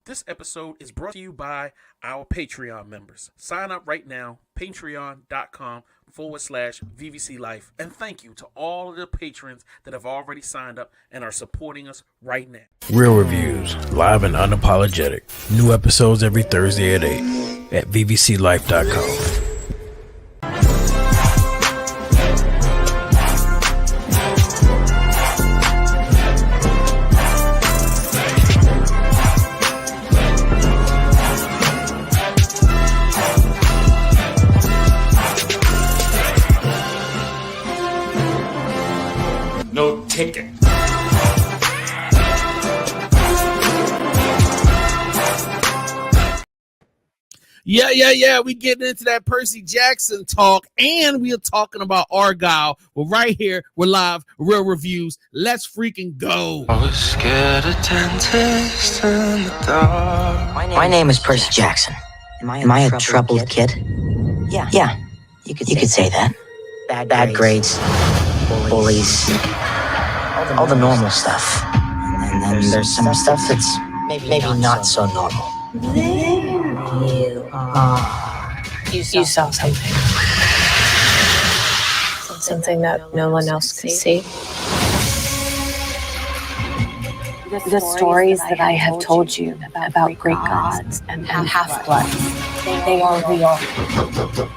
This episode is brought to you by our Patreon members. Sign up right now, patreon.com/VVC Life. And thank you to all of the patrons that have already signed up and are supporting us right now. Real reviews, live and unapologetic. New episodes every Thursday at 8 at vvclife.com. No ticket. Yeah. We getting into that Percy Jackson talk, and we are talking about Argylle. We're right here. We're live. Real reviews. Let's freaking go. I was scared of dentists in the dark. My name is Percy Jackson. Am I a troubled kid? Yeah. You could say that. Bad grades, bullies, all the normal stuff. And then there's some stuff that's maybe not so normal. You saw something. Something that no one else could see. The stories that I have told you about great gods and half-bloods, they are real.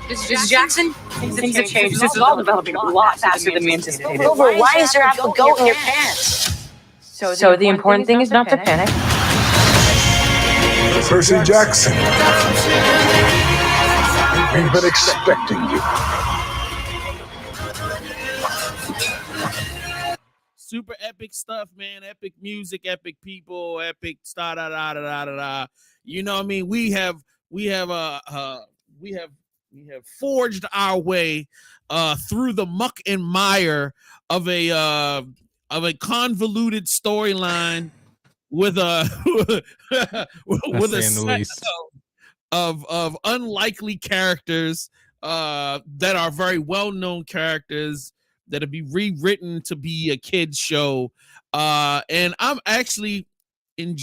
Mrs. Jackson, things have changed. This is all developing a lot faster than we anticipated. Over, why is there a goat in your pants? So the important thing is not to panic. Percy Jackson, we've been expecting you. Super epic stuff, man. Epic music, epic people, epic da da da da da da. You know what I mean? We have forged our way through the muck and mire of a convoluted storyline with a set of unlikely characters that are very well-known characters that'll be rewritten to be a kid's show. And I'm actually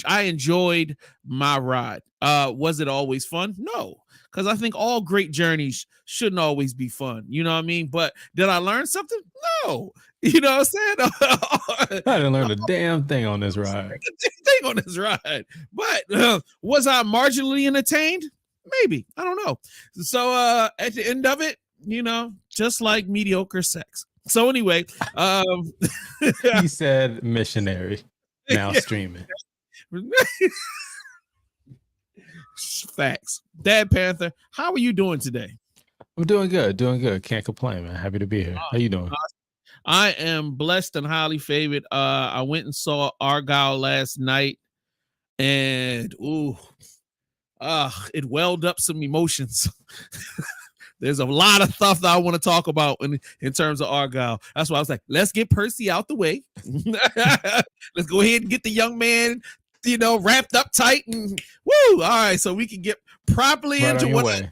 I enjoyed my ride. Was it always fun? No, because I think all great journeys shouldn't always be fun. You know what I mean? But did I learn something? No. You know what I'm saying? I didn't learn a damn thing on this ride. But was I marginally entertained? Maybe. I don't know. So at the end of it, you know, just like mediocre sex. So anyway, he said missionary, now streaming. Facts. Dad Panther, how are you doing today? I'm doing good. Can't complain, man. Happy to be here. How you doing? I am blessed and highly favored. I went and saw Argylle last night, and it welled up some emotions. There's a lot of stuff that I want to talk about in terms of Argylle. That's why I was like, let's get Percy out the way. Let's go ahead and get the young man, wrapped up tight and woo. All right, so we can get properly right into what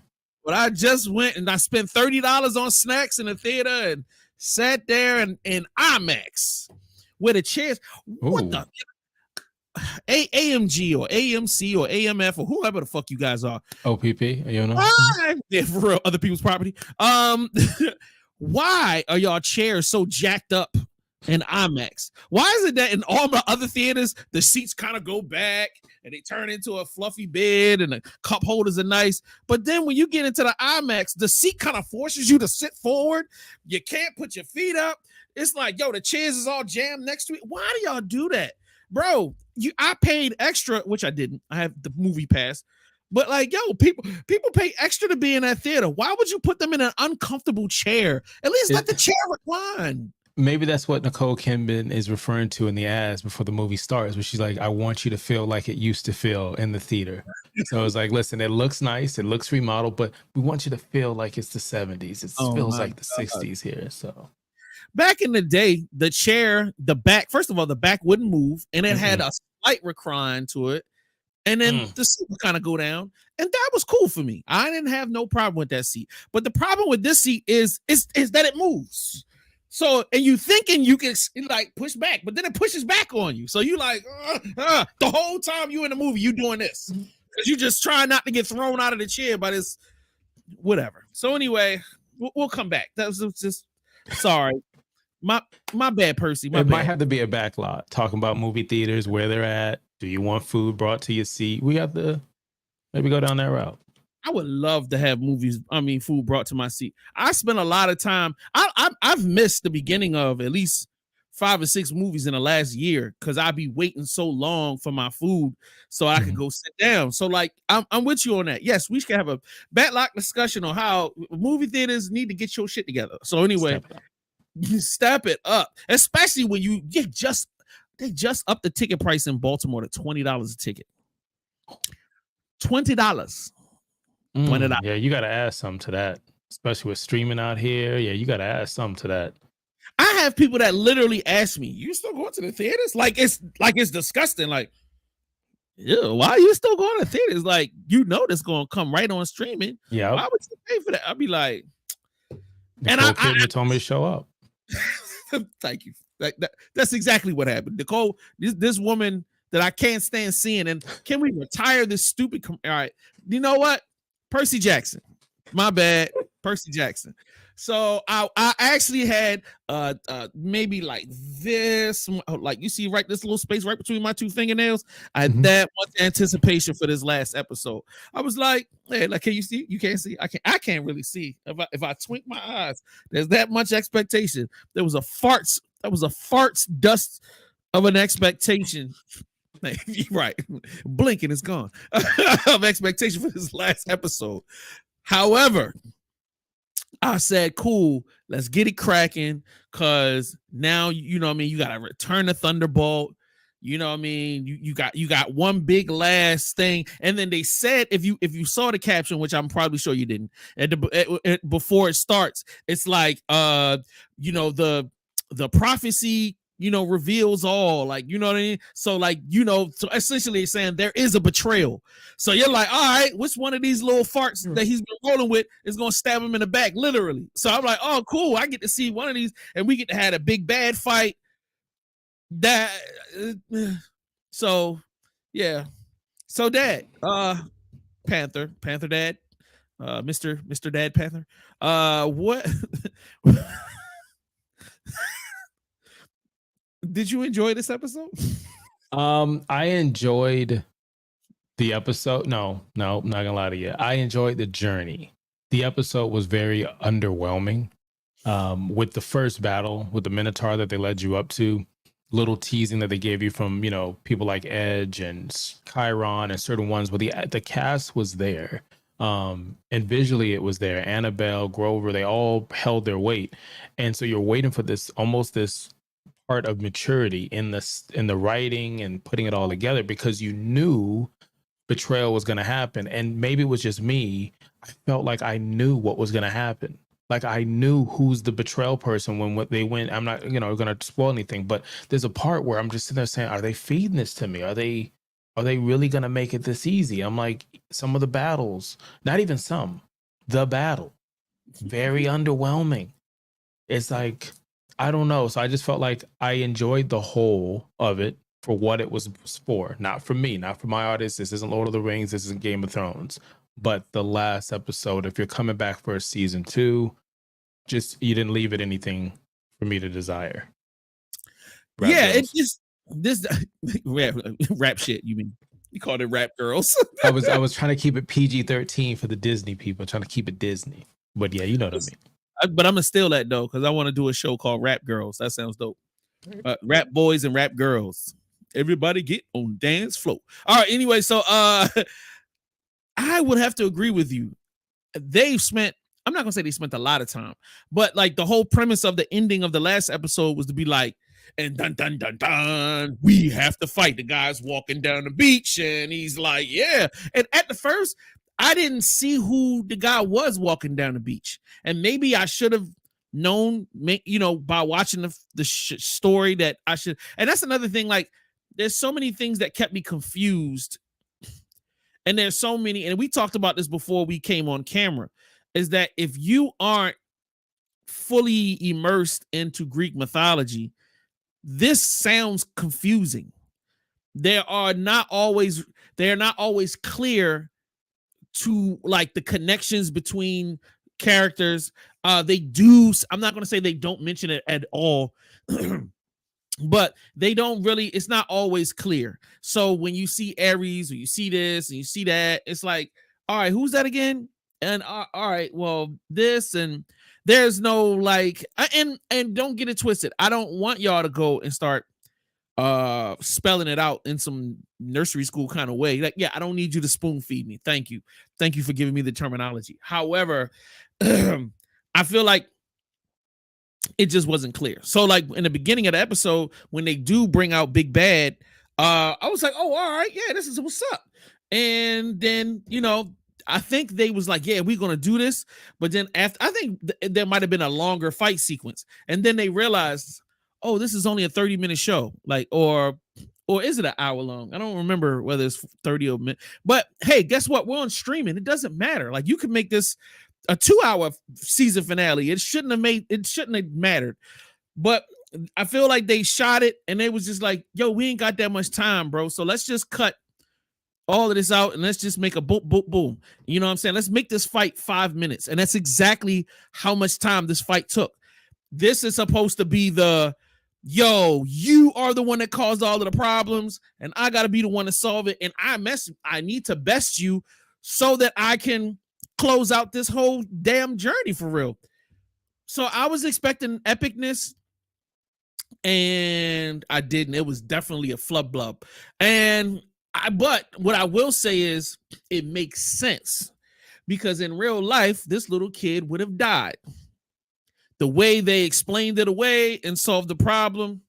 I just went, and I spent $30 on snacks in the theater and sat there in IMAX with a chairs. What the AMG or AMC or AMF or whoever the fuck you guys are. OPP, you know? Yeah, for real, other people's property. Why are y'all chairs so jacked up in IMAX? Why is it that in all my other theaters the seats kind of go back and they turn into a fluffy bed and the cup holders are nice, but then when you get into the IMAX, the seat kind of forces you to sit forward. You can't put your feet up. It's like, yo, the chairs is all jammed next to it. Why do y'all do that? Bro, I paid extra, which I didn't. I have the movie pass. But like, yo, people pay extra to be in that theater. Why would you put them in an uncomfortable chair? At least let the chair recline. Maybe that's what Nicole Kidman is referring to in the ads before the movie starts, where she's like, I want you to feel like it used to feel in the theater. So it's like, listen, it looks nice, it looks remodeled, but we want you to feel like it's the 70s. It feels like the 60s here. So back in the day, the chair, the back, first of all, the back wouldn't move, and it had a slight recline to it, and then the seat would kind of go down, and that was cool for me. I didn't have no problem with that seat. But the problem with this seat is that it moves. So, and you thinking you can like push back, but then it pushes back on you. So you like the whole time you in the movie, you doing this because you just trying not to get thrown out of the chair by this whatever. So anyway, we'll come back. That was just sorry. My bad, Percy. My it bad. might have to be a backlot talking about movie theaters, where they're at. Do you want food brought to your seat? We got to maybe go down that route. I would love to have food brought to my seat. I spent a lot of time. I've missed the beginning of at least 5 or 6 movies in the last year because I'd be waiting so long for my food so I could go sit down. So like, I'm with you on that. Yes, we should have a backlot discussion on how movie theaters need to get your shit together. So anyway, you step it up, especially when they just upped the ticket price in Baltimore to $20 a ticket. $20. Yeah, you got to add something to that, especially with streaming out here. Yeah, you got to add something to that. I have people that literally ask me, "You still going to the theaters?" Like it's disgusting. Like, yeah, why are you still going to theaters? Like, that's going to come right on streaming. Yeah, why would you pay for that? I'd be like, Nicole Kidman told me to show up. Thank you. That's exactly what happened. Nicole, this woman that I can't stand seeing, and can we retire this stupid? All right, you know what? Percy Jackson. My bad. Percy Jackson. So I actually had maybe like this, like you see right this little space right between my 2 fingernails. I had that much anticipation for this last episode. I was like, hey, like, can you see? You can't see. I can't really see. If I twink my eyes, there's that much expectation. There was a farts dust of an expectation. You're right. Blinking is gone of expectation for this last episode. However, I said, cool, let's get it cracking. Cause now, you know what I mean? You got to return the Thunderbolt. You know what I mean? You got one big last thing. And then they said, if you saw the caption, which I'm probably sure you didn't, before it starts, it's like, the prophecy, reveals all, like, you know what I mean? So like, so essentially it's saying there is a betrayal. So you're like, all right, which one of these little farts that he's been rolling with is going to stab him in the back, literally. So I'm like, oh, cool. I get to see one of these and we get to have a big bad fight. So yeah. So Dad, Panther Dad, Mr. Dad Panther, what did you enjoy this episode? I enjoyed the episode. No, I'm not gonna lie to you. I enjoyed the journey. The episode was very underwhelming. With the first battle with the Minotaur that they led you up to, little teasing that they gave you from, people like Edge and Chiron and certain ones, but the cast was there. And visually it was there. Annabelle, Grover, they all held their weight. And so you're waiting for this part of maturity in the writing and putting it all together, because you knew betrayal was going to happen. And maybe it was just me. I felt like I knew what was going to happen. Like I knew who's the betrayal person when they went. I'm not, going to spoil anything, but there's a part where I'm just sitting there saying, are they feeding this to me? Are they really going to make it this easy? I'm like, some of the battles, not even some, the battle, very underwhelming. It's like, I don't know. So I just felt like I enjoyed the whole of it for what it was for. Not for me, not for my artist. This isn't Lord of the Rings. This isn't Game of Thrones. But the last episode, if you're coming back for a season 2, just you didn't leave it anything for me to desire. It's just this rap shit. You mean you called it Rap Girls? I was trying to keep it PG-13 for the Disney people, trying to keep it Disney. But yeah, you know what I mean. But I'm gonna steal that though, because I want to do a show called Rap Girls. That sounds dope. Rap boys and rap girls. Everybody get on dance floor. All right. Anyway, so I would have to agree with you. I'm not gonna say they spent a lot of time, but like the whole premise of the ending of the last episode was to be like, and dun dun dun dun, we have to fight. The guy's walking down the beach and he's like, yeah. And at the first, I didn't see who the guy was walking down the beach, and maybe I should have known, by watching the story that I should. And that's another thing. Like, there's so many things that kept me confused. And there's so many, and we talked about this before we came on camera, is that if you aren't fully immersed into Greek mythology, this sounds confusing. They are not always clear to like the connections between characters. They do. I'm not going to say they don't mention it at all, but they don't really. It's not always clear. So when you see Ares or you see this and you see that, it's like, all right, who's that again? And all right, well, this and there's no like, and don't get it twisted. I don't want y'all to go and start spelling it out in some nursery school kind of way. Like, yeah, I don't need you to spoon feed me. Thank you for giving me the terminology. However, I feel like it just wasn't clear. So like in the beginning of the episode, when they do bring out Big Bad, I was like, oh, all right, yeah, this is what's up. And then, you know, I think they was like, yeah, we're gonna do this. But then after, I think there might have been a longer fight sequence, and then they realized, oh, this is only a 30-minute show, like, or is it an hour long? I don't remember whether it's 30 or minute. But hey, guess what? We're on streaming. It doesn't matter. Like, you can make this a 2-hour season finale. It shouldn't have mattered. But I feel like they shot it and they was just like, yo, we ain't got that much time, bro. So let's just cut all of this out and let's just make a boom, boom, boom. You know what I'm saying? Let's make this fight 5 minutes. And that's exactly how much time this fight took. This is supposed to be the, yo, you are the one that caused all of the problems and I got to be the one to solve it. And I need to best you so that I can close out this whole damn journey for real. So I was expecting epicness and I didn't. It was definitely a flub blub. But what I will say is it makes sense because in real life, this little kid would have died. The way they explained it away and solved the problem,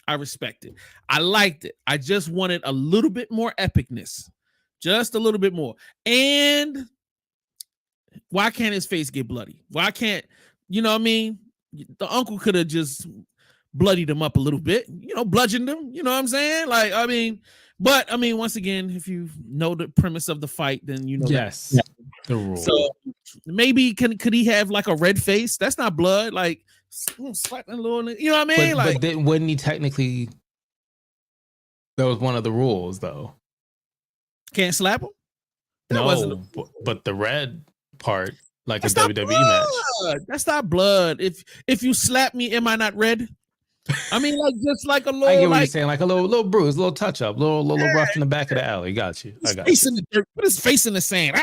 I respect it. I liked it. I just wanted a little bit more epicness. Just a little bit more. And why can't his face get bloody? Why can't, you know what I mean? The uncle could have just bloodied him up a little bit, you know, bludgeoned him. You know what I'm saying? Like, I mean, but I mean, once again, if you know the premise of the fight, then you know. Yes, the rule. So maybe could he have like a red face? That's not blood. Like slapping a little, you know what I mean? But then wouldn't he technically? That was one of the rules, though. Can't slap him. No, but the red part, like that's a WWE match. That's not blood. If you slap me, am I not red? I mean, like just like a little. I get what you're saying, like a little bruise, a little touch up, little rough in the back of the alley. Got you. I got you. In the dirt, put his face in the sand.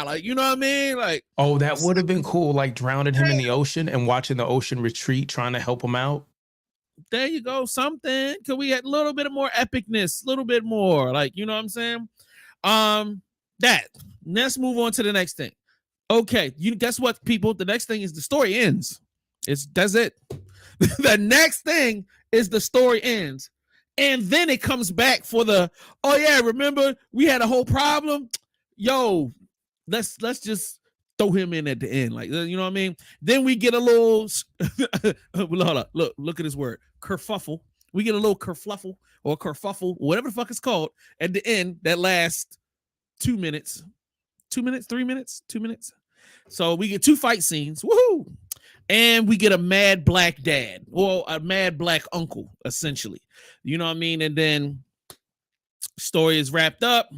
Like, you know what I mean? Like, oh, that would have been cool. Like drowning him in the ocean and watching the ocean retreat, trying to help him out. There you go. Something. Could we get a little bit more epicness? A little bit more, like, you know what I'm saying? That. Let's move on to the next thing. Okay, you guess what, people? The next thing is the story ends. That's it. The next thing is the story ends. And then it comes back for the, oh yeah, remember we had a whole problem? Yo, let's just throw him in at the end. Like, you know what I mean? Then we get a little, look at this word, kerfuffle. We get a little kerfluffle or kerfuffle, whatever the fuck it's called at the end that lasts 2 minutes. 2 minutes, 3 minutes, 2 minutes. So we get 2 fight scenes. Woohoo! And we get a mad black dad or a mad black uncle, essentially. You know what I mean? And then story is wrapped up.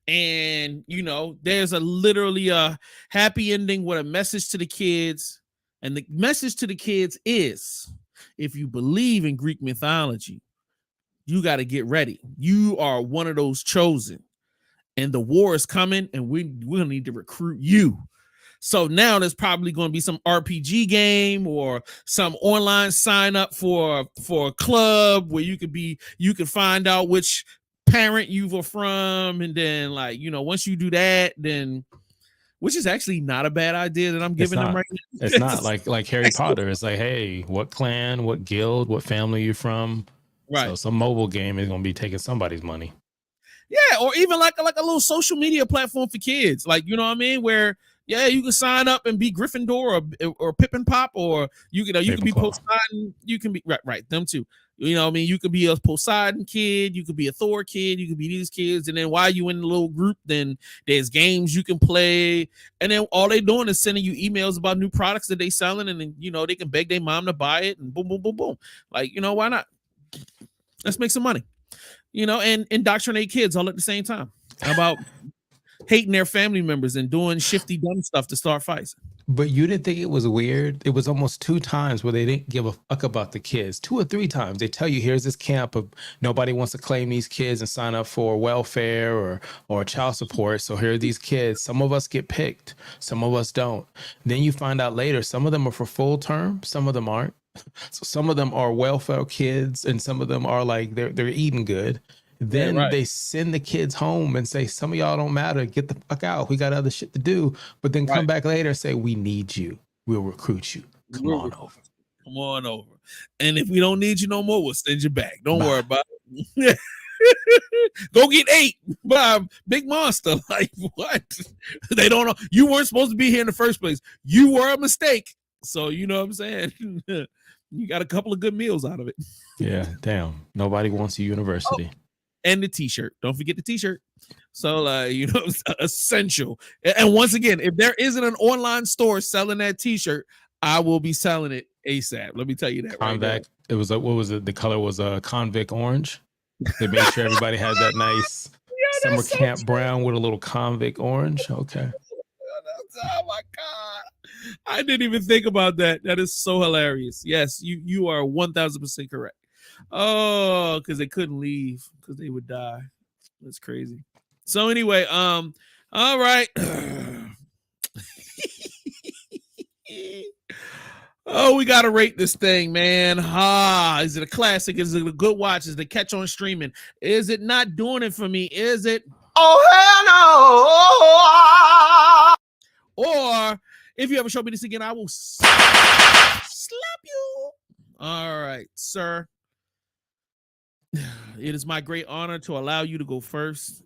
And, you know, there's literally a happy ending with a message to the kids. And the message to the kids is, if you believe in Greek mythology, you got to get ready. You are one of those chosen. And the war is coming, and we're going to need to recruit you. So now there's probably going to be some RPG game or some online sign up for a club where you can find out which parent you were from. And then, like, you know, once you do that, then, which is actually not a bad idea that I'm giving them right now. It's not like Harry Potter. It's like, hey, what clan, what guild, what family you from? Right. So some mobile game is going to be taking somebody's money. Yeah, or even like a little social media platform for kids, like, you know what I mean, where you can sign up and be Gryffindor or Pippin Pop, or you can be post-sign, you can be right them too. You know what I mean? You could be a Poseidon kid, you could be a Thor kid, you could be these kids, and then while you in the little group, then there's games you can play, and then all they doing is sending you emails about new products that they selling, and then they can beg their mom to buy it, and boom, boom, boom, boom. Like, why not? Let's make some money, and indoctrinate kids all at the same time. How about hating their family members and doing shifty dumb stuff to start fights? But you didn't think it was weird? It was almost 2 times where they didn't give a fuck about the kids. 2 or 3 times they tell you, here's this camp of nobody wants to claim these kids and sign up for welfare or child support. So here are these kids. Some of us get picked, some of us don't. Then you find out later, some of them are for full term, some of them aren't. So some of them are welfare kids, and some of them are like they're eating good. Then they send the kids home and say, some of y'all don't matter. Get the fuck out. We got other shit to do. But then come back later and say, we need you. We'll recruit you. Come on over. Come on over. And if we don't need you no more, we'll send you back. Don't worry about it. Go get ate by a big monster. Like, what? They don't know. You weren't supposed to be here in the first place. You were a mistake. So, you know what I'm saying? You got a couple of good meals out of it. Yeah, damn. Nobody wants a university. And the t-shirt. Don't forget the t-shirt. So, it's essential. And once again, if there isn't an online store selling that t-shirt, I will be selling it ASAP. Let me tell you that. Convict. It was what was it? The color was a convict orange. They made sure everybody had that nice summer camp brown with a little convict orange. Okay. Oh my God. I didn't even think about that. That is so hilarious. Yes, you are 1000% correct. Oh, because they couldn't leave because they would die. That's crazy. So anyway, all right. Oh, we gotta rate this thing, man. Is it a classic? Is it a good watch? Is it a catch on streaming? Is it not doing it for me? Is it? Oh hell no! Or if you ever show me this again, I will slap you. All right, sir. It is my great honor to allow you to go first.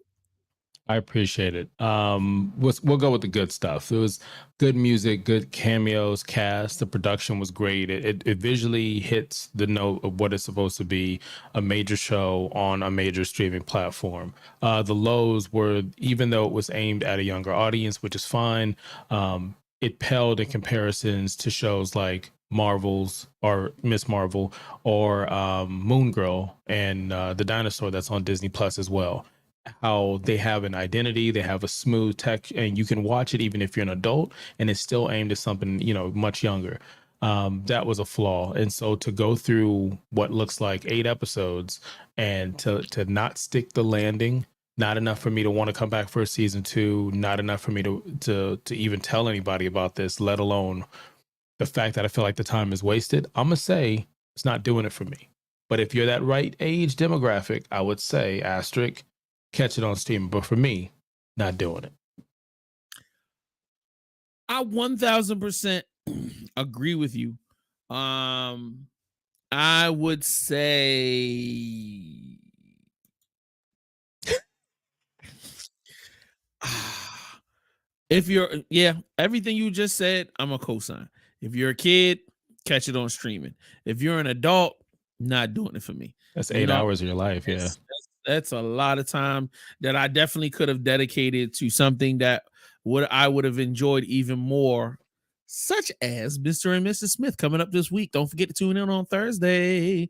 I appreciate it. We'll go with the good stuff. It was good music, good cameos, cast. The production was great. It visually hits the note of what it's supposed to be, a major show on a major streaming platform. The lows were, even though it was aimed at a younger audience, which is fine, it paled in comparisons to shows like Marvel's or Miss Marvel or Moon Girl and the Dinosaur that's on Disney Plus as well. How they have an identity, they have a smooth tech, and you can watch it even if you're an adult, and it's still aimed at something much younger. That was a flaw, and so to go through what looks like 8 episodes and to not stick the landing, not enough for me to want to come back for a season 2, not enough for me to even tell anybody about this, let alone the fact that I feel like the time is wasted. I'm gonna say it's not doing it for me. But if you're that right age demographic, I would say asterisk, catch it on Steam. But for me, not doing it. I 1000% agree with you. I would say if you're everything you just said, I'm a cosign. If you're a kid, catch it on streaming. If you're an adult, not doing it for me. That's 8 hours of your life. Yeah. That's a lot of time that I definitely could have dedicated to something that I would have enjoyed even more, such as Mr. and Mrs. Smith coming up this week. Don't forget to tune in on Thursday,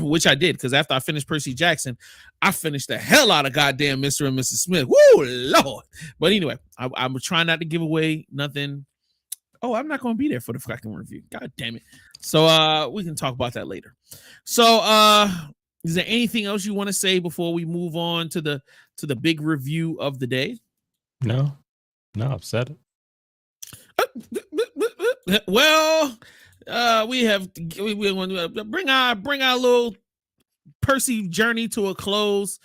which I did, because after I finished Percy Jackson, I finished the hell out of goddamn Mr. and Mrs. Smith. Woo, Lord. But anyway, I'm trying not to give away nothing. Oh, I'm not going to be there for the fucking review. God damn it. So we can talk about that later. So is there anything else you want to say before we move on to the big review of the day? No, I've said it. Well, we want to bring our little Percy journey to a close.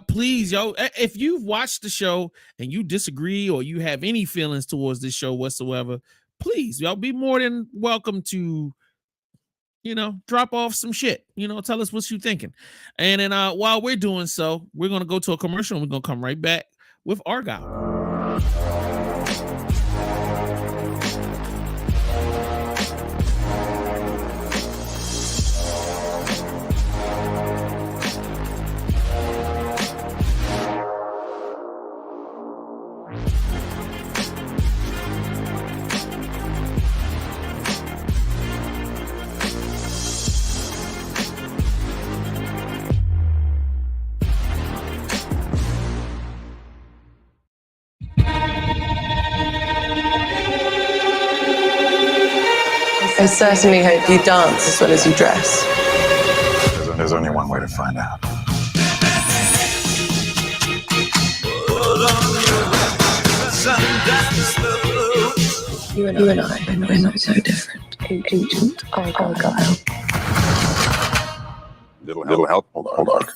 Please, yo, if you've watched the show and you disagree or you have any feelings towards this show whatsoever, please, y'all be more than welcome to drop off some shit, tell us what you're thinking. And then while we're doing so, we're going to go to a commercial and we're going to come right back with Argylle. certainly hope you dance as well as you dress. There's only one way to find out. You and I, we're not so different. Agent Argylle. Little help. Hold on.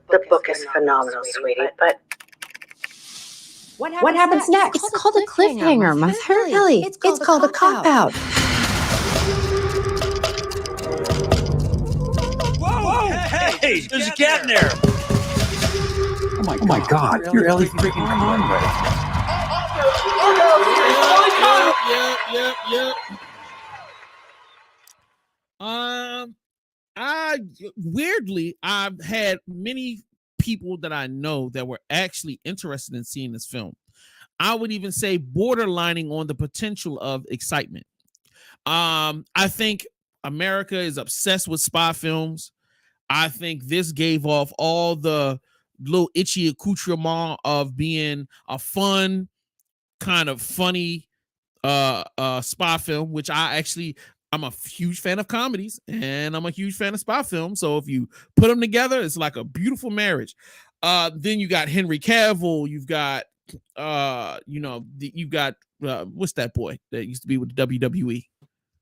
The book is phenomenal, sweetie, but what happens next? It's called a cliffhanger, Mother. Ellie, it's called a cop-out. Whoa! Hey, there's a cat in there. Oh my God! You're Ellie freaking Conway. Yep. I've had many people that I know that were actually interested in seeing this film. I would even say borderlining on the potential of excitement. I think America is obsessed with spy films. I think this gave off all the little itchy accoutrement of being a fun, kind of funny spy film, which I'm a huge fan of comedies and I'm a huge fan of spy films. So if you put them together, it's like a beautiful marriage. Then you got Henry Cavill. You've got, what's that boy that used to be with the WWE?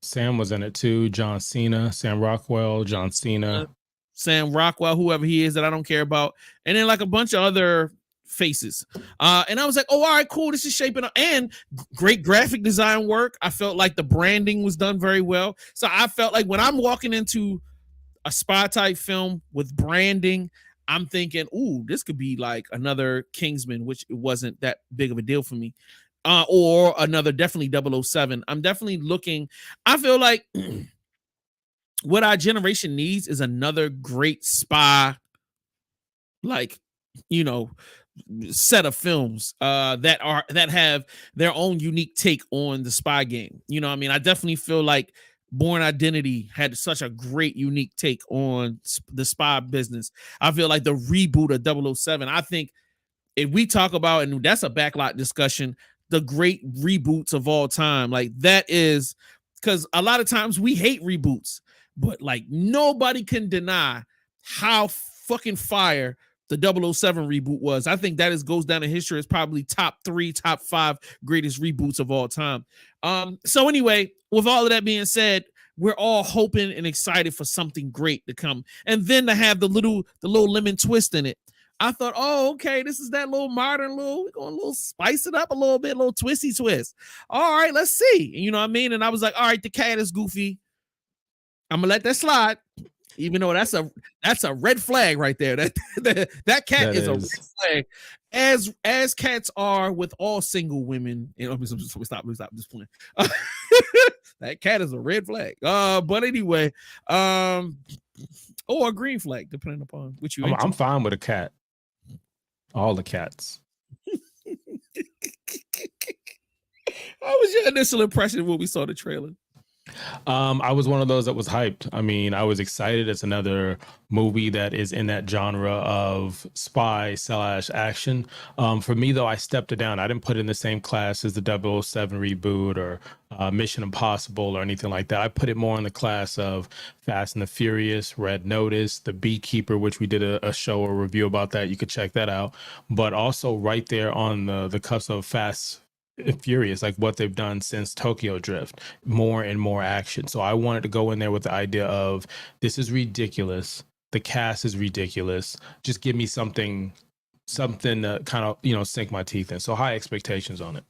Sam was in it too. John Cena, Sam Rockwell, John Cena. Sam Rockwell, whoever he is that I don't care about. And then like a bunch of other faces. And I was like, oh, all right, cool. This is shaping up. And great graphic design work. I felt like the branding was done very well. So I felt like when I'm walking into a spy type film with branding, I'm thinking, ooh, this could be like another Kingsman, which it wasn't that big of a deal for me. Or another, definitely 007. I'm definitely looking. I feel like what our generation needs is another great spy, like, set of films that have their own unique take on the spy game. I definitely feel like Bourne Identity had such a great unique take on the spy business. I feel like the reboot of 007, I think if we talk about, and that's a backlot discussion, the great reboots of all time, like that is, because a lot of times we hate reboots, but like nobody can deny how fucking fire the 007 reboot was. I think that goes down in history as probably top 3, top 5 greatest reboots of all time. So anyway, with all of that being said, we're all hoping and excited for something great to come, and then to have the little lemon twist in it. I thought, oh, okay, this is that little modern we're going a little spice it up a little bit, a little twisty twist. All right, let's see. You know what I mean? And I was like, all right, the cat is goofy. I'm gonna let that slide, even though that's a red flag right there. That cat is a red flag, as cats are with all single women. Stop this point. That cat is a red flag. But anyway, or a green flag, depending upon which you. I'm fine with a cat. All the cats. How was your initial impression when we saw the trailer? I was one of those that was hyped. I mean, I was excited. It's another movie that is in that genre of spy/action. For me, though, I stepped it down. I didn't put it in the same class as the 007 reboot or Mission Impossible or anything like that. I put it more in the class of Fast and the Furious, Red Notice, The Beekeeper, which we did a show or review about that. You could check that out. But also right there on the cusp of Fast Furious, like what they've done since Tokyo Drift, more and more action. So I wanted to go in there with the idea of, this is ridiculous, the cast is ridiculous, just give me something to kind of sink my teeth in. So high expectations on it.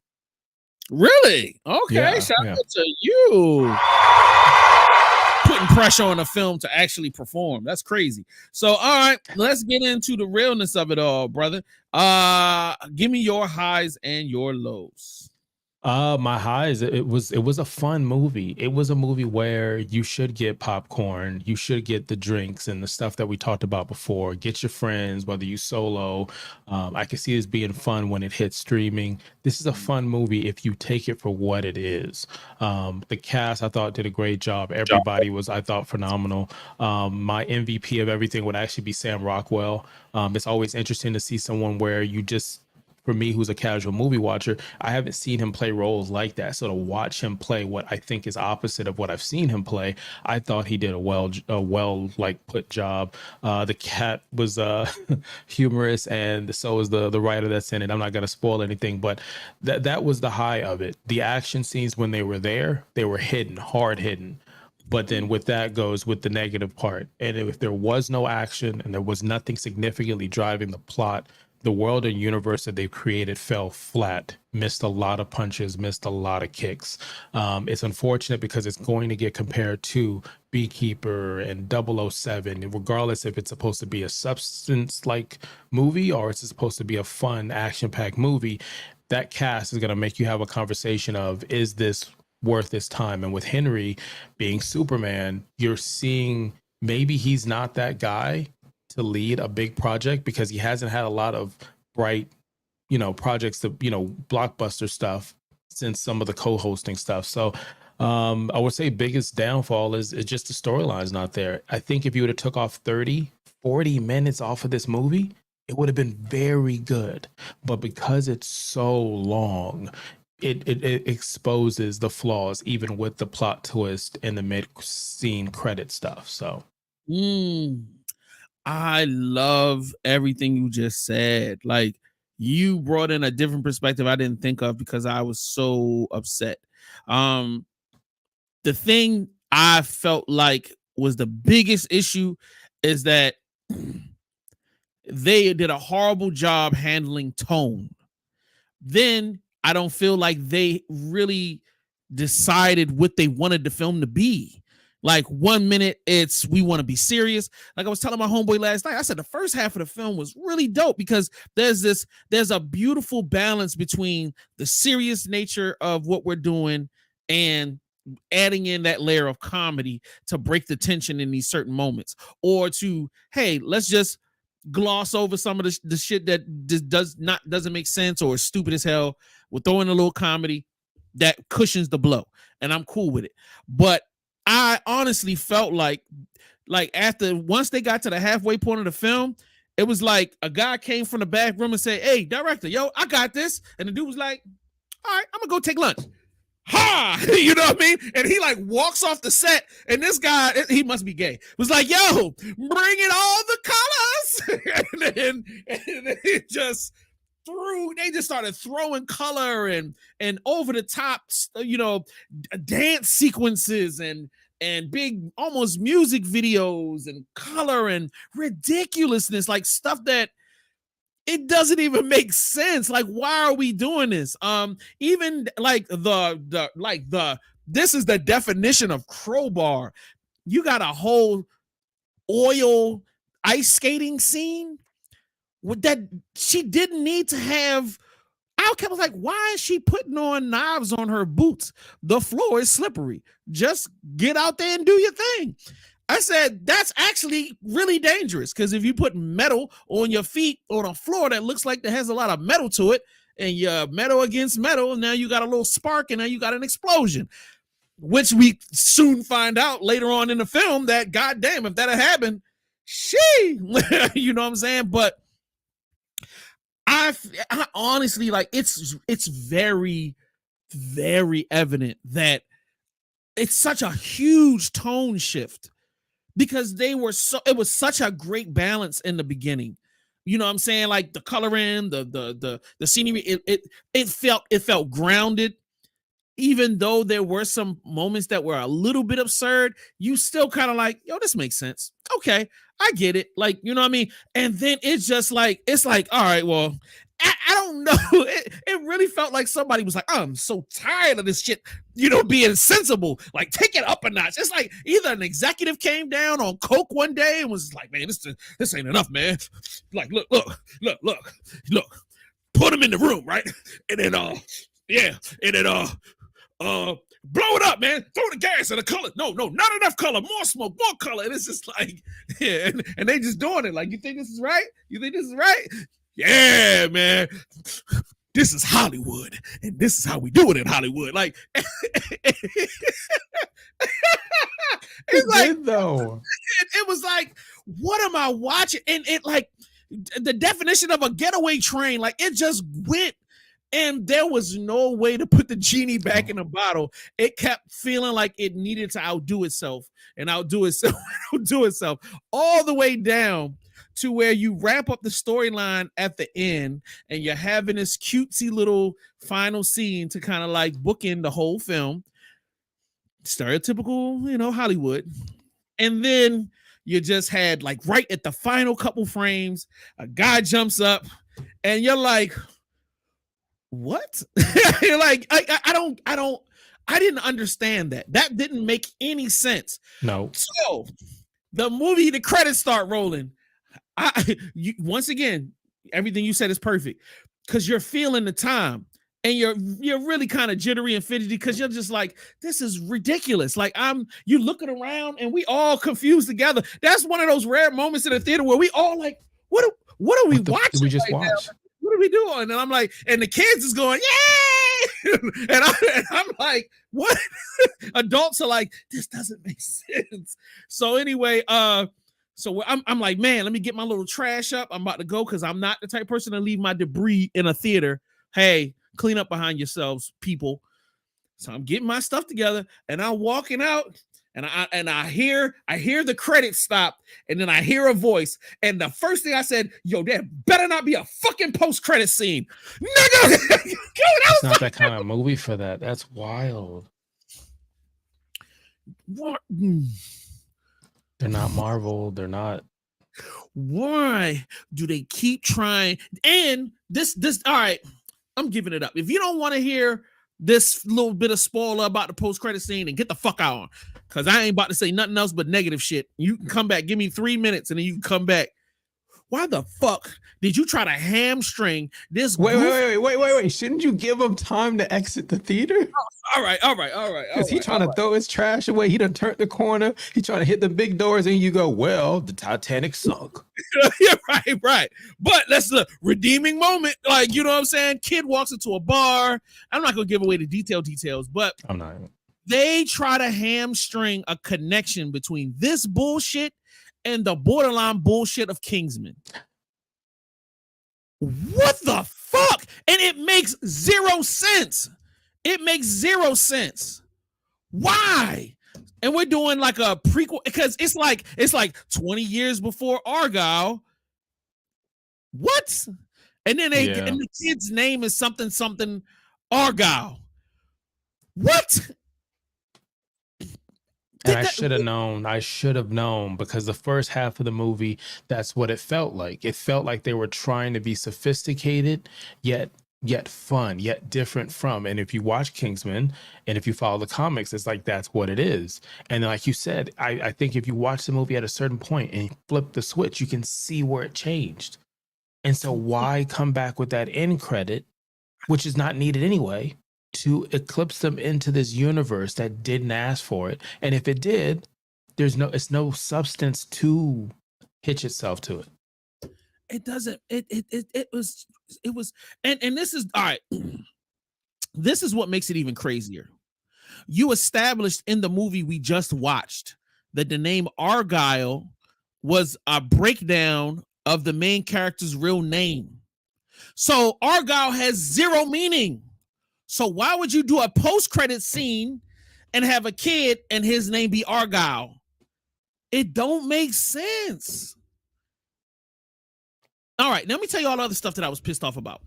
Really? Okay. Yeah, Shout out to you, putting pressure on a film to actually perform. That's crazy. So all right, let's get into the realness of it all, brother. Give me your highs and your lows. My highs, it was a fun movie. It was a movie where you should get popcorn, you should get the drinks and the stuff that we talked about before. Get your friends, whether you solo. I can see this being fun when it hits streaming. This is a fun movie if you take it for what it is. The cast I thought did a great job. Everybody was, I thought, phenomenal. My MVP of everything would actually be Sam Rockwell. It's always interesting to see someone where you just, for me, who's a casual movie watcher, I haven't seen him play roles like that. So to watch him play what I think is opposite of what I've seen him play, I thought he did a well like put job. The cat was humorous, and so is the writer that's in it. I'm not gonna spoil anything, but that was the high of it. The action scenes when they were there, they were hidden, hard hidden. But then with that goes with the negative part. And if there was no action and there was nothing significantly driving the plot, the world and universe that they've created fell flat, missed a lot of punches, missed a lot of kicks. It's unfortunate because it's going to get compared to Beekeeper and 007, regardless if it's supposed to be a substance like movie or it's supposed to be a fun action packed movie. That cast is going to make you have a conversation of, is this worth his time? And with Henry being Superman, you're seeing maybe he's not that guy to lead a big project because he hasn't had a lot of bright, projects to, blockbuster stuff since some of the co-hosting stuff. So I would say biggest downfall is just the storyline's not there. I think if you would have took off 30-40 minutes off of this movie, it would have been very good. But because it's so long, it exposes the flaws, even with the plot twist and the mid-scene credit stuff. So I love everything you just said. Like, you brought in a different perspective I didn't think of because I was so upset. The thing I felt like was the biggest issue is that they did a horrible job handling tone. Then I don't feel like they really decided what they wanted the film to be. Like, 1 minute it's we want to be serious. Like I was telling my homeboy last night, I said the first half of the film was really dope because there's a beautiful balance between the serious nature of what we're doing and adding in that layer of comedy to break the tension in these certain moments, or to, hey, let's just gloss over some of the shit that doesn't make sense or is stupid as hell. We'll throw in a little comedy that cushions the blow, and I'm cool with it. But I honestly felt like once they got to the halfway point of the film, it was like a guy came from the back room and said, "Hey, director, yo, I got this." And the dude was like, "All right, I'm gonna go take lunch." Ha! You know what I mean? And he like walks off the set, and this guy, he must be gay, was like, "Yo, bring in all the colors." and then it just they just started throwing color and over the top, dance sequences and big almost music videos and color and ridiculousness, like stuff that it doesn't even make sense. Like, why are we doing this? Even like the this is the definition of crowbar. You got a whole oil ice skating scene with that she didn't need to have. I was like, why is she putting on knives on her boots? The floor is slippery. Just get out there and do your thing. I said, that's actually really dangerous, because if you put metal on your feet on a floor that looks like that has a lot of metal to it, and you're metal against metal, and now you got a little spark, and now you got an explosion, which we soon find out later on in the film that, goddamn, if that had happened, you know what I'm saying? But I honestly, like, it's very, very evident that it's such a huge tone shift, because it was such a great balance in the beginning. You know what I'm saying? Like the coloring, the scenery, it felt grounded. Even though there were some moments that were a little bit absurd, you still kind of like, yo, this makes sense. Okay, I get it. Like, you know what I mean? And then it's just like, all right, well, I don't know. It really felt like somebody was like, I'm so tired of this shit, being sensible. Like, take it up a notch. It's like either an executive came down on coke one day and was like, man, this ain't enough, man. Like, look. Put him in the room, right? And then Yeah, and then blow it up, man. Throw the gas and the color. No, not enough color. More smoke, more color. And it's just like, yeah, and they just doing it. Like, you think this is right? You think this is right? Yeah, man. This is Hollywood, and this is how we do it in Hollywood. Like, it's like, though. It was like, what am I watching? And it like the definition of a getaway train, like it just went. And there was no way to put the genie back in the bottle. It kept feeling like it needed to outdo itself and outdo itself, outdo itself, all the way down to where you wrap up the storyline at the end and you're having this cutesy little final scene to kind of like bookend the whole film. Stereotypical, Hollywood. And then you just had like right at the final couple frames, a guy jumps up and you're like, what? You're like, I didn't understand that. That didn't make any sense. No. So the credits start rolling. Once again, everything you said is perfect because you're feeling the time and you're really kind of jittery and fidgety because you're just like, this is ridiculous. Like you looking around and we all confused together. That's one of those rare moments in the theater where we all like, what are we watching? Did we just watch? Now? What are we doing? And I'm like, and the kids is going, yay! and I'm like, what? Adults are like, this doesn't make sense. So anyway, so I'm like, man, let me get my little trash up. I'm about to go because I'm not the type of person to leave my debris in a theater. Hey, clean up behind yourselves, people. So I'm getting my stuff together and I'm walking out. And I hear the credits stop, and then I hear a voice. And the first thing I said, yo, there better not be a fucking post-credit scene. Nigga! It's not that kind of movie for that. That's wild. What? They're not Marvel. They're not. Why do they keep trying? And this, all right, I'm giving it up. If you don't want to hear this little bit of spoiler about the post-credit scene, and get the fuck out, because I ain't about to say nothing else but negative shit. You can come back, give me 3 minutes, and then you can come back. Why the fuck did you try to hamstring this? Wait. Shouldn't you give him time to exit the theater? All right. Because he's trying to throw his trash away. He done turned the corner. He trying to hit the big doors, and you go, well, the Titanic sunk. Yeah, right. But that's the redeeming moment. Like, you know what I'm saying? Kid walks into a bar. I'm not going to give away the details, but I'm not. They try to hamstring a connection between this bullshit and the borderline bullshit of Kingsman. What the fuck? And it makes zero sense. It makes zero sense. Why? And we're doing like a prequel because it's like 20 years before Argylle. What? And then and the kid's name is something Argylle. What? And I should have known because the first half of the movie, that's what it felt like. It felt like they were trying to be sophisticated, yet fun, yet different from. And if you watch Kingsman and if you follow the comics, it's like that's what it is. And like you said, I think if you watch the movie at a certain point and you flip the switch, you can see where it changed. And so why come back with that end credit, which is not needed anyway, to eclipse them into this universe that didn't ask for it? And if it did, it's no substance to hitch itself to it. It doesn't. It was. And this is all right. This is what makes it even crazier. You established in the movie we just watched that the name Argylle was a breakdown of the main character's real name. So Argylle has zero meaning. So why would you do a post-credit scene and have a kid and his name be Argylle? It don't make sense. All right, let me tell you all the other stuff that I was pissed off about.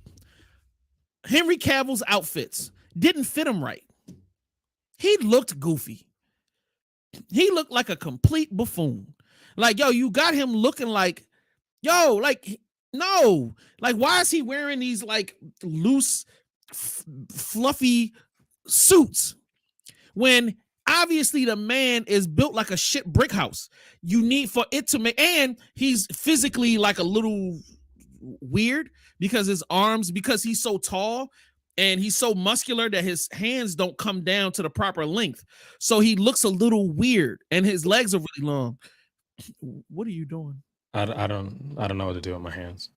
Henry Cavill's outfits didn't fit him right. He looked goofy. He looked like a complete buffoon. Like, yo, you got him looking like, no. Like, why is he wearing these like loose, fluffy suits when obviously the man is built like a shit brick house? You need for it to make, and he's physically like a little weird because his arms, because he's so tall, and he's so muscular that his hands don't come down to the proper length. So he looks a little weird, and his legs are really long. What are you doing? I don't know what to do with my hands.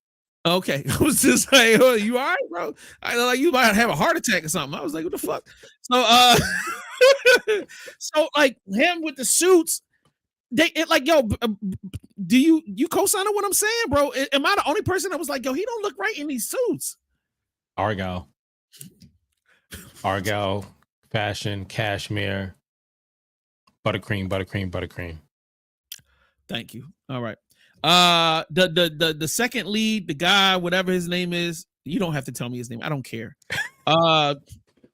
Okay, I was just like, oh, you all right, bro? I like you might have a heart attack or something. I was like, what the fuck? So so like him with the suits, like, yo, do you co-sign on what I'm saying, bro? Am I the only person that was like, yo, he don't look right in these suits? Argylle fashion, cashmere, buttercream. Thank you. All right. The second lead, the guy, whatever his name is, you don't have to tell me his name. I don't care.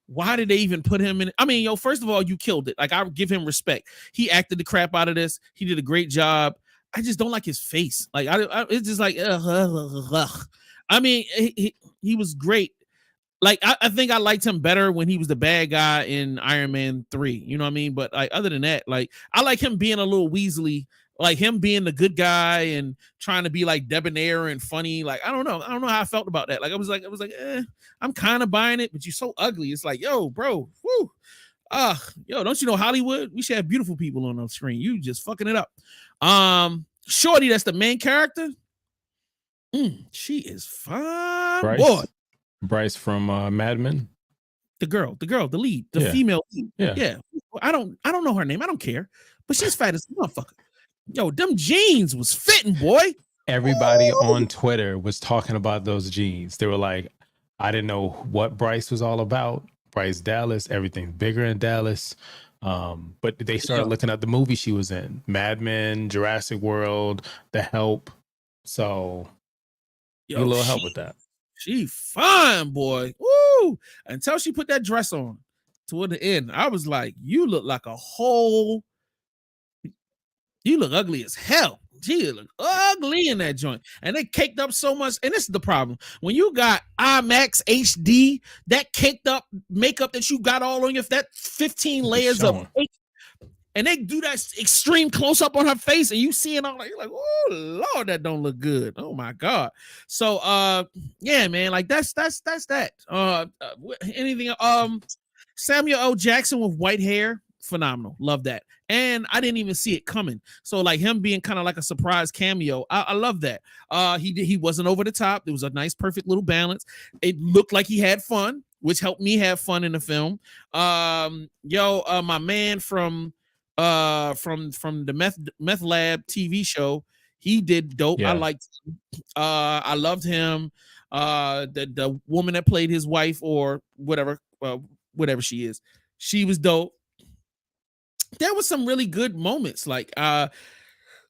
Why did they even put him in? I mean, yo, first of all, you killed it. Like, I give him respect. He acted the crap out of this. He did a great job. I just don't like his face. Like, it's just like, I mean, he was great. Like, I think I liked him better when he was the bad guy in Iron Man 3. You know what I mean? But like, other than that, like, I like him being a little Weasley, like him being the good guy and trying to be like debonair and funny. Like, I don't know how I felt about that. Like, I was like, I'm kind of buying it, but you're so ugly. It's like, yo, bro, whoo. Yo, don't you know Hollywood? We should have beautiful people on the screen. You just fucking it up. Shorty, that's the main character. She is fine. Bryce from Mad Men. The girl, the lead, the female lead. Yeah. I don't know her name. I don't care. But she's fat as a motherfucker. Yo, them jeans was fitting, boy. Everybody on Twitter was talking about those jeans. They were like, I didn't know what Bryce was all about. Bryce Dallas, everything's bigger in Dallas. But they started looking at the movie she was in. Mad Men, Jurassic World, The Help. So a little help with that. She fine, boy. Woo! Until she put that dress on toward the end, I was like, you look like a whole. You look ugly as hell. She look ugly in that joint. And they caked up so much. And this is the problem. When you got IMAX HD, that caked up makeup that you got all on your, that 15 layers of makeup, and they do that extreme close up on her face, and you see it all, like, you're like, oh Lord, that don't look good. Oh my God. So yeah, man, like that's that. Anything Samuel L. Jackson with white hair, phenomenal. Love that. And I didn't even see it coming. So like him being kind of like a surprise cameo, I love that. He wasn't over the top. There was a nice, perfect little balance. It looked like he had fun, which helped me have fun in the film. My man from the meth lab TV show, he did dope. I liked him. I loved him. The woman that played his wife or whatever she is, she was dope. There was some really good moments, like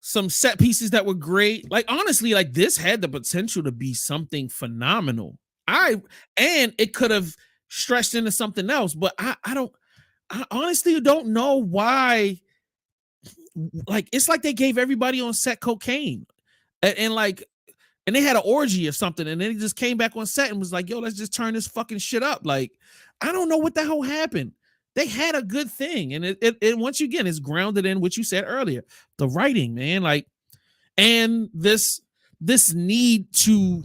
some set pieces that were great. Like, honestly, like this had the potential to be something phenomenal. And it could have stretched into something else, but I honestly don't know why. Like, it's like they gave everybody on set cocaine and they had an orgy or something, and then he just came back on set and was like, yo, let's just turn this fucking shit up. Like, I don't know what the hell happened. They had a good thing, and it once again is grounded in what you said earlier, the writing, man. Like, and this need to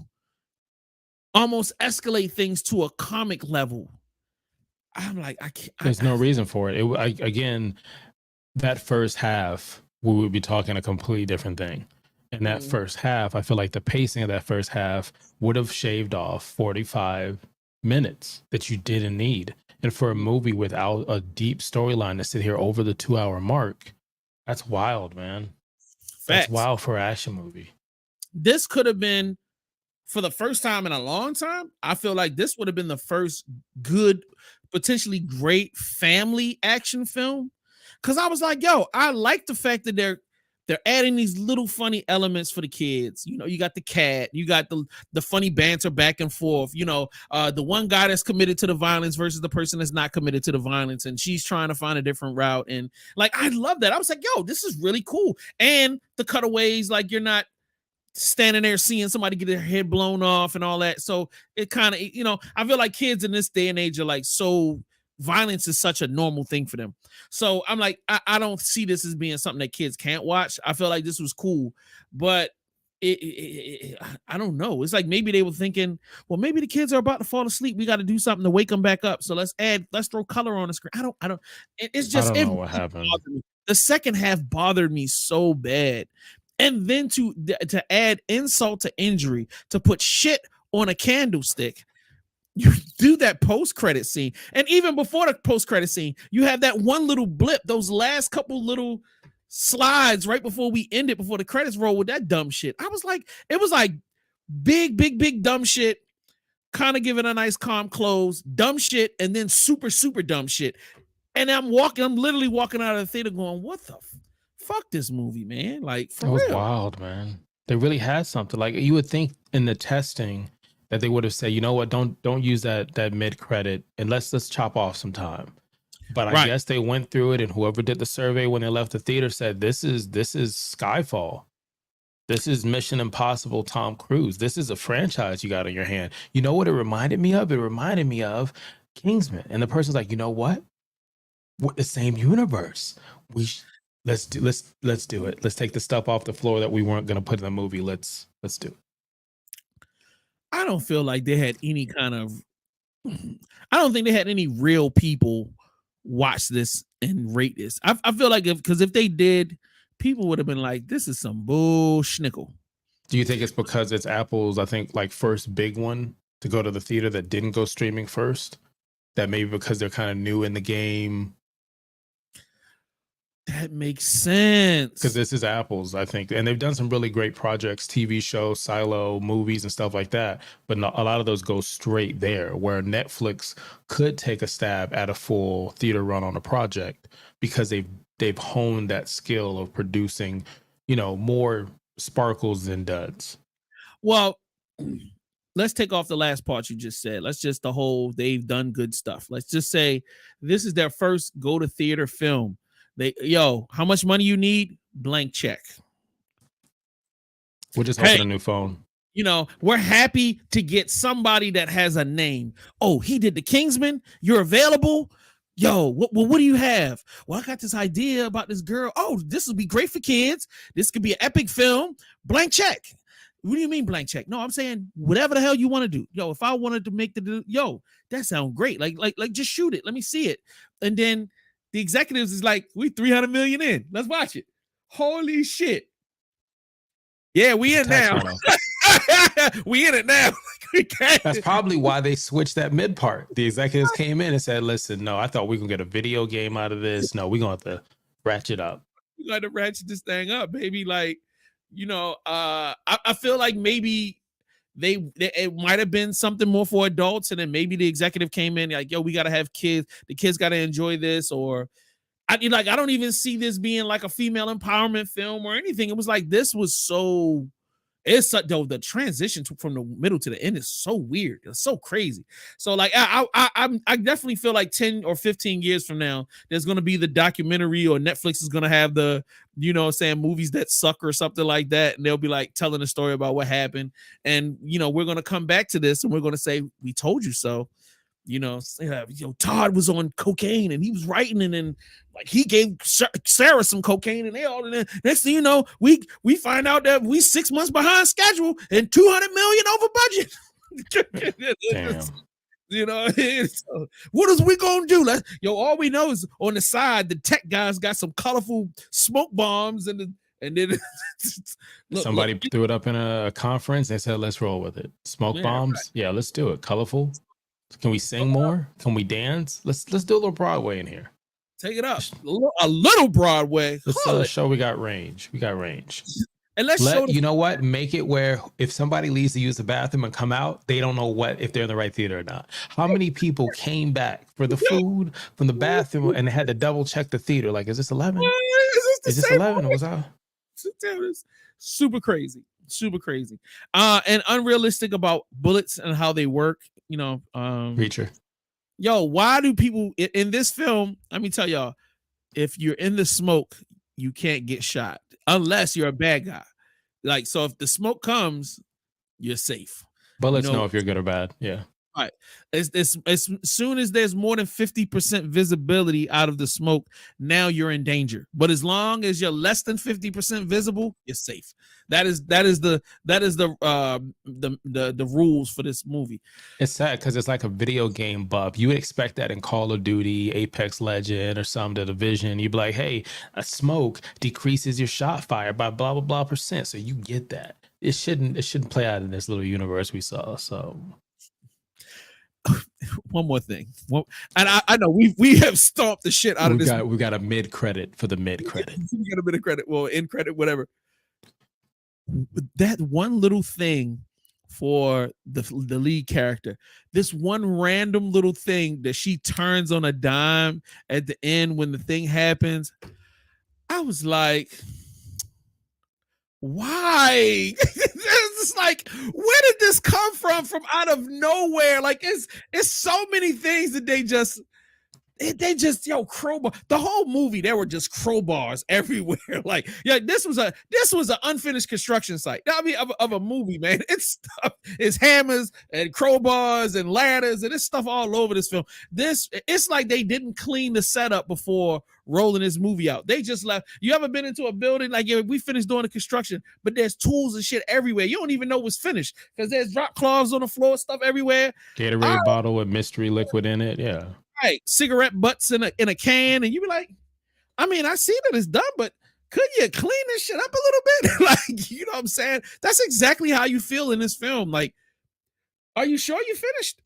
almost escalate things to a comic level. I'm like, I can't. There's no reason for it. Again, that first half, we would be talking a completely different thing. In that first half, I feel like the pacing of that first half would have shaved off 45 minutes that you didn't need. And for a movie without a deep storyline to sit here over the 2-hour mark, that's wild, man. Facts. That's wild for an action movie. This could have been, for the first time in a long time, I feel like this would have been the first good, potentially great family action film. Because I was like, yo, I like the fact that they're adding these little funny elements for the kids. You know, you got the cat, you got the funny banter back and forth. You know, the one guy that's committed to the violence versus the person that's not committed to the violence, and she's trying to find a different route. And like, I love that. I was like, yo, this is really cool. And the cutaways, like, you're not standing there seeing somebody get their head blown off and all that. So it kind of, you know, I feel like kids in this day and age are like, so violence is such a normal thing for them. So I'm like, I don't see this as being something that kids can't watch. I feel like this was cool, but I don't know. It's like maybe they were thinking, well, maybe the kids are about to fall asleep. We got to do something to wake them back up. So let's throw color on the screen. I don't. It's I just don't know what happened. the second half bothered me so bad, and then to add insult to injury, to put shit on a candlestick. You do that post-credit scene, and even before the post-credit scene, you have that one little blip, those last couple little slides right before we ended, before the credits roll with that dumb shit. I was like, it was like big dumb shit, kind of giving a nice calm close, dumb shit, and then super dumb shit. And I'm literally walking out of the theater going, what the fuck this movie, man? Like, for real. It was wild, man. They really had something. Like, you would think in the testing that they would have said, you know what, don't use that mid credit, and let's chop off some time. But I guess they went through it, and whoever did the survey when they left the theater said, this is Skyfall. This is Mission Impossible Tom Cruise. This is a franchise you got on your hand. You know what it reminded me of? It reminded me of Kingsman. And the person's like, you know what? We're the same universe. Let's do it. Let's take the stuff off the floor that we weren't going to put in the movie. Let's do it. I don't feel like they had any kind of, I don't think they had any real people watch this and rate this. I feel like if they did, people would have been like, this is some bullshnickle. Do you think it's because it's Apple's, I think, like first big one to go to the theater that didn't go streaming first? That maybe because they're kind of new in the game? That makes sense. Because this is Apple's, I think. And they've done some really great projects, TV shows, Silo, movies, and stuff like that. But a lot of those go straight there, where Netflix could take a stab at a full theater run on a project because they've honed that skill of producing, more sparkles than duds. Well, let's take off the last part you just said. Let's just they've done good stuff. Let's just say this is their first go to theater film. How much money you need? Blank check. We're just hoping a new phone. We're happy to get somebody that has a name. Oh, he did the Kingsman. You're available. Yo, what do you have? Well, I got this idea about this girl. Oh, this would be great for kids. This could be an epic film. Blank check. What do you mean blank check? No, I'm saying whatever the hell you want to do. Yo, if I wanted to make that sounds great. Like just shoot it. Let me see it. And then the executives is like, we 300 million in. Let's watch it. Holy shit. Yeah, we in now. We in it now. That's probably why they switched that mid part. The executives came in and said, listen, no, I thought we were going to get a video game out of this. No, we're going to have to ratchet up. We got to ratchet this thing up, baby. Like, I feel like maybe it might have been something more for adults, and then maybe the executive came in like, yo, we got to have kids. The kids got to enjoy this. Or I don't even see this being like a female empowerment film or anything. It was like, this was so, the transition from the middle to the end is so weird. It's so crazy. So like, I definitely feel like 10 or 15 years from now, there's going to be the documentary, or Netflix is going to have the, movies that suck or something like that. And they'll be like telling a story about what happened. And, we're going to come back to this and we're going to say, we told you so. Todd was on cocaine and he was writing, and then like he gave Sarah some cocaine, and they all. And then next thing you know, we find out that we 6 months behind schedule and 200 million over budget. Damn. So what is we gonna do? All we know is on the side, the tech guys got some colorful smoke bombs, and then somebody threw it up in a conference. They said, let's roll with it. Smoke bombs. Right. Yeah, let's do it. Colorful. Can we sing more? Can we dance? Let's do a little Broadway in here. Take it up. A little Broadway. Let's show we got range. We got range. And you know what? Make it where if somebody leaves to use the bathroom and come out, they don't know if they're in the right theater or not. How many people came back for the food from the bathroom and had to double check the theater? Like, is this 11? Is this 11? Was I? Super crazy. And unrealistic about bullets and how they work. Preacher. Yo, why do people in this film? Let me tell y'all, if you're in the smoke, you can't get shot unless you're a bad guy. Like, so if the smoke comes, you're safe. Bullets know if you're good or bad. Yeah. Right. As soon as there's more than 50% visibility out of the smoke, now you're in danger. But as long as you're less than 50% visible, you're safe. That is the rules for this movie. It's sad because it's like a video game buff. You would expect that in Call of Duty, Apex Legend, or some The Division. You'd be like, hey, a smoke decreases your shot fire by blah blah blah percent. So you get that. It shouldn't play out in this little universe we saw. So one more thing. And I know we have stomped the shit out of this. We got a mid credit for the mid credit. We got a bit of credit. Well, in credit, whatever. That one little thing for the lead character, this one random little thing that she turns on a dime at the end when the thing happens, I was like, why? It's like, where did this come from out of nowhere? Like, it's so many things that they just crowbar. The whole movie, there were just crowbars everywhere. Like, yeah, this was an unfinished construction site. I mean, of a movie, man. It's hammers and crowbars and ladders and it's stuff all over this film. It's like they didn't clean the setup before rolling this movie out. They just left. You ever been into a building like, yeah, we finished doing the construction, but there's tools and shit everywhere. You don't even know what's finished because there's drop cloths on the floor, stuff everywhere. Gatorade bottle with mystery liquid in it. Yeah. Right, cigarette butts in a can, and you be like, I mean, I see that it's done, but could you clean this shit up a little bit? Like, you know what I'm saying? That's exactly how you feel in this film. Like, are you sure you finished?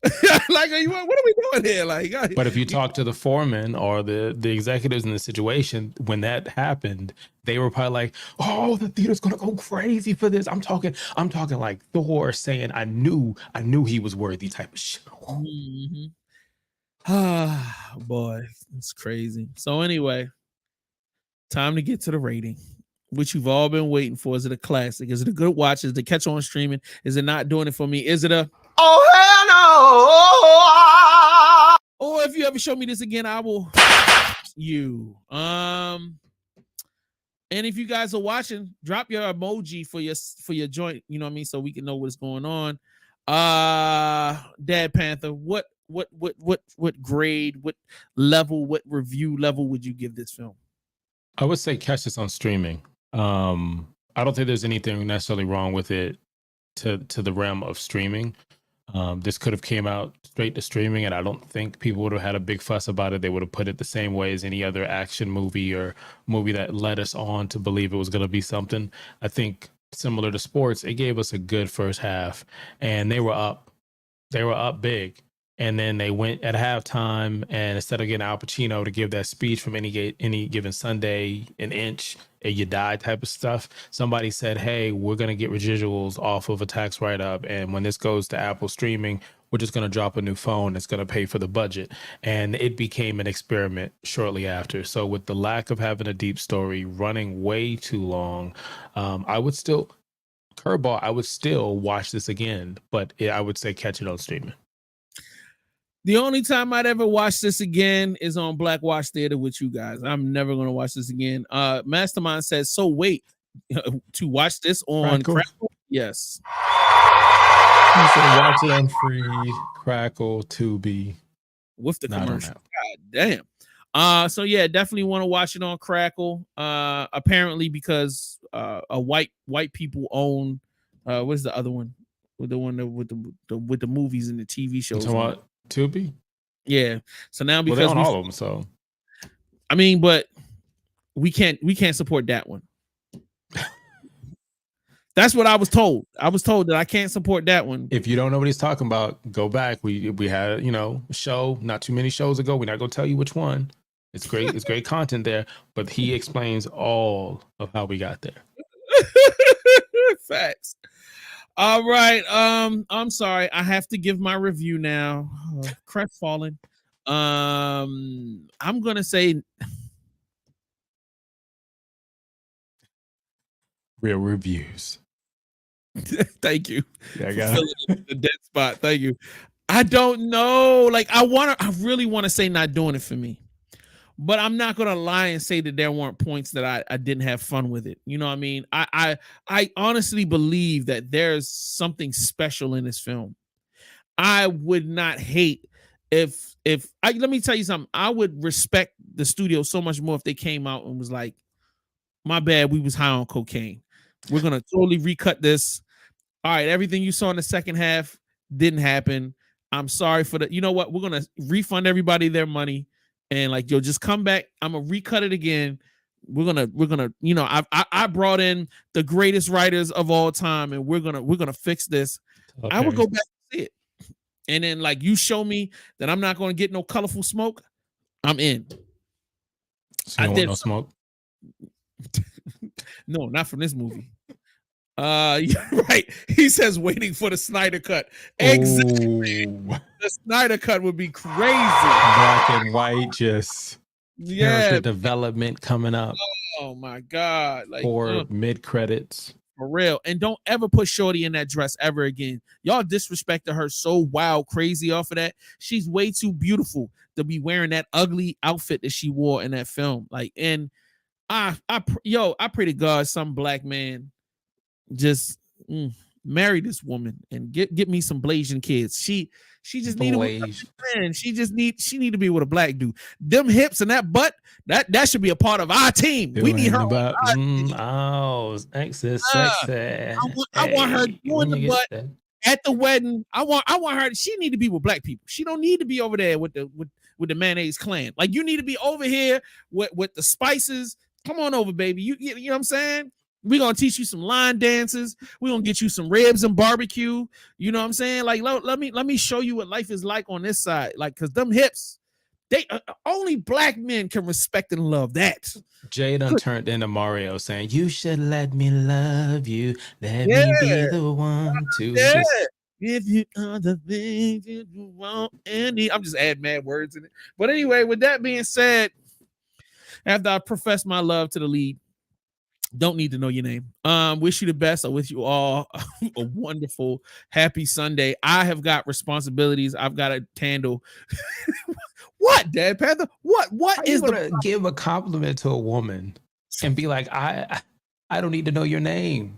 Like, what are we doing here? Like, but if you talk to the foreman or the executives in the situation when that happened, they were probably like, "Oh, the theater's gonna go crazy for this." I'm talking like Thor saying, "I knew he was worthy" type of shit. Mm-hmm. Ah, boy, it's crazy. So anyway, time to get to the rating, which you've all been waiting for. Is it a classic? Is it a good watch? Is it a catch on streaming? Is it not doing it for me? Is it a or if you ever show me this again, I will you. And if you guys are watching, drop your emoji for your joint, you know what I mean, so we can know what's going on. Dad Panther, what grade, what level, what review level would you give this film? I would say catch this on streaming. I don't think there's anything necessarily wrong with it to the realm of streaming. This could have came out straight to streaming, and I don't think people would have had a big fuss about it. They would have put it the same way as any other action movie or movie that led us on to believe it was going to be something. I think similar to sports, it gave us a good first half, and they were up big. And then they went at halftime, and instead of getting Al Pacino to give that speech from any given Sunday, an inch, and you die type of stuff, somebody said, hey, we're going to get residuals off of a tax write-up. And when this goes to Apple streaming, we're just going to drop a new phone that's going to pay for the budget. And it became an experiment shortly after. So with the lack of having a deep story, running way too long, I would still watch this again, but I would say catch it on streaming. The only time I'd ever watch this again is on Black Watch Theater with you guys. I'm never going to watch this again. Mastermind says, so wait, to watch this on Crackle? Yes. You should watch it on free Crackle, Tubi. With the commercial. God damn. So yeah, definitely want to watch it on Crackle. Apparently because white people own what's the other one? With the one with the movies and the TV shows. Tubi? Yeah. So now because they own all of them, so I mean, but we can't support that one. That's what I was told. I was told that I can't support that one. If you don't know what he's talking about, go back. We had, a show not too many shows ago. We're not gonna tell you which one. It's great. It's great content there, but he explains all of how we got there. Facts. All right. I'm sorry. I have to give my review now. Crestfallen. I'm gonna say real reviews. Thank you. Yeah, I got the dead spot. Thank you. I don't know. Like I really want to say not doing it for me. But I'm not gonna lie and say that there weren't points that I didn't have fun with it. You know what I mean? I honestly believe that there's something special in this film. I would not hate if let me tell you something. I would respect the studio so much more if they came out and was like, my bad, we was high on cocaine. We're gonna totally recut this. All right, everything you saw in the second half didn't happen. I'm sorry for the. You know what? We're gonna refund everybody their money, and like, yo, just come back. I'm gonna recut it again. We're gonna. You know, I brought in the greatest writers of all time, and we're gonna fix this. Okay. I would go back and see it, and then like you show me that I'm not gonna get no colorful smoke. I'm in. So you don't want no smoke? No, not from this movie. You're right. He says waiting for the Snyder cut. Exactly. Ooh. The Snyder cut would be crazy. Black and white, just character development coming up. Oh my God. Like, or mid credits. For real. And don't ever put Shorty in that dress ever again. Y'all disrespected her so wild crazy off of that. She's way too beautiful to be wearing that ugly outfit that she wore in that film. Like, and I pray to God some black man just marry this woman and get me some Blasian kids. She just need she need to be with a black dude. Them hips and that butt, that should be a part of our team. We need her. Sexy. I want her doing the butt at the wedding. I want her. She need to be with black people. She don't need to be over there with the mayonnaise clan. Like, you need to be over here with the spices. Come on over, baby. You know what I'm saying? We're going to teach you some line dances. We're going to get you some ribs and barbecue. You know what I'm saying? Like, let me show you what life is like on this side. Like, because them hips, they only black men can respect and love that. Jay done turned into Mario saying, you should let me love you. Let me be the one to if you are the things you want and need. I'm just adding mad words in it. But anyway, with that being said, after I profess my love to the lead, don't need to know your name. Wish you the best. I wish you all a wonderful, happy Sunday. I have got responsibilities. I've got to handle. What, Dad Panther? What is gonna give a compliment to a woman and be like, I don't need to know your name,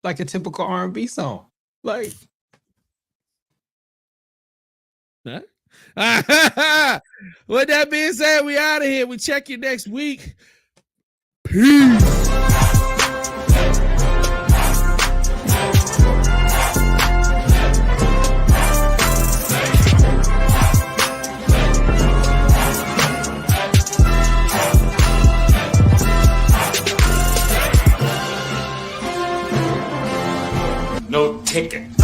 like a typical R&B song, like. Huh? With that being said, we out of here. We check you next week. Peace. No ticket.